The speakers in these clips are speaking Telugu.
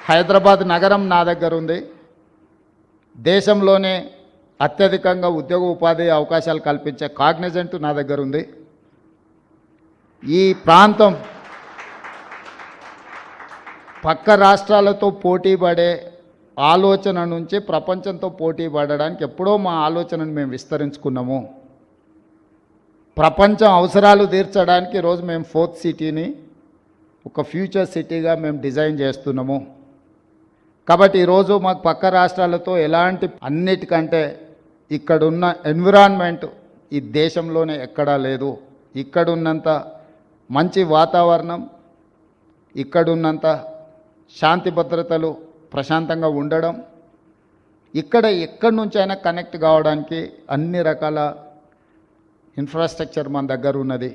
హైదరాబాద్ నగరం నా దగ్గర ఉంది. దేశంలోనే అత్యధికంగా ఉద్యోగ ఉపాధి అవకాశాలు కల్పించే కాగ్నిజెంట్ నా దగ్గర ఉంది. ఈ ప్రాంతం పక్క రాష్ట్రాలతో పోటీ పడే ఆలోచన నుంచి ప్రపంచంతో పోటీ పడడానికి ఎప్పుడో మా ఆలోచనను మేము విస్తరించుకున్నాము. ప్రపంచం అవసరాలు తీర్చడానికి ఈరోజు మేము 4th సిటీని ఒక ఫ్యూచర్ సిటీగా మేము డిజైన్ చేస్తున్నాము. కాబట్టి ఈరోజు మాకు పక్క రాష్ట్రాలతో ఎలాంటి అన్నిటికంటే ఇక్కడున్న ఎన్విరాన్మెంట్ ఈ దేశంలోనే ఎక్కడా లేదు. ఇక్కడున్నంత మంచి వాతావరణం, ఇక్కడున్నంత శాంతి భద్రతలు, ప్రశాంతంగా ఉండడం, ఇక్కడ ఎక్కడి నుంచైనా కనెక్ట్ కావడానికి అన్ని రకాల ఇన్ఫ్రాస్ట్రక్చర్ మన దగ్గర ఉన్నది.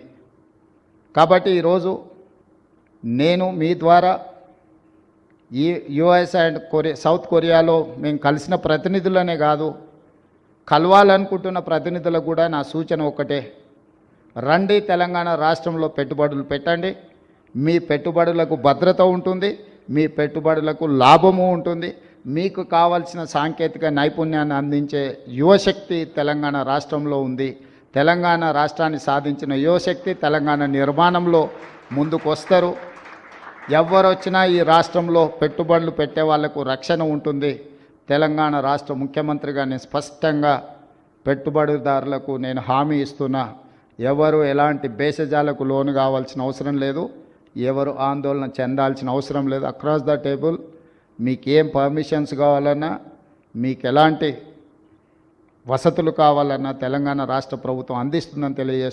కాబట్టి ఈరోజు నేను మీ ద్వారా ఈ యుఎస్ అండ్ సౌత్ కొరియాలో మేము కలిసిన ప్రతినిధులనే కాదు, కలవాలనుకుంటున్న ప్రతినిధులకు కూడా నా సూచన ఒకటే: రండి, తెలంగాణ రాష్ట్రంలో పెట్టుబడులు పెట్టండి. మీ పెట్టుబడులకు భద్రత ఉంటుంది, మీ పెట్టుబడులకు లాభము ఉంటుంది. మీకు కావాల్సిన సాంకేతిక నైపుణ్యాన్ని అందించే యువశక్తి తెలంగాణ రాష్ట్రంలో ఉంది. తెలంగాణ రాష్ట్రాన్ని సాధించిన యువశక్తి తెలంగాణ నిర్మాణంలో ముందుకు వస్తారు. ఎవరు వచ్చినా ఈ రాష్ట్రంలో పెట్టుబడులు పెట్టే వాళ్లకు రక్షణ ఉంటుంది. తెలంగాణ రాష్ట్ర ముఖ్యమంత్రిగా నేను స్పష్టంగా పెట్టుబడిదారులకు నేను హామీ ఇస్తున్నా. ఎవరు ఎలాంటి భేషజాలకు లోను కావాల్సిన అవసరం లేదు, ఎవరు ఆందోళన చెందాల్సిన అవసరం లేదు. అక్రాస్ ద టేబుల్ మీకు ఏం పర్మిషన్స్ కావాలన్నా, మీకు ఎలాంటి వసతులు కావాలన్నా తెలంగాణ రాష్ట్ర ప్రభుత్వం అందిస్తుందని తెలియజేస్తుంది.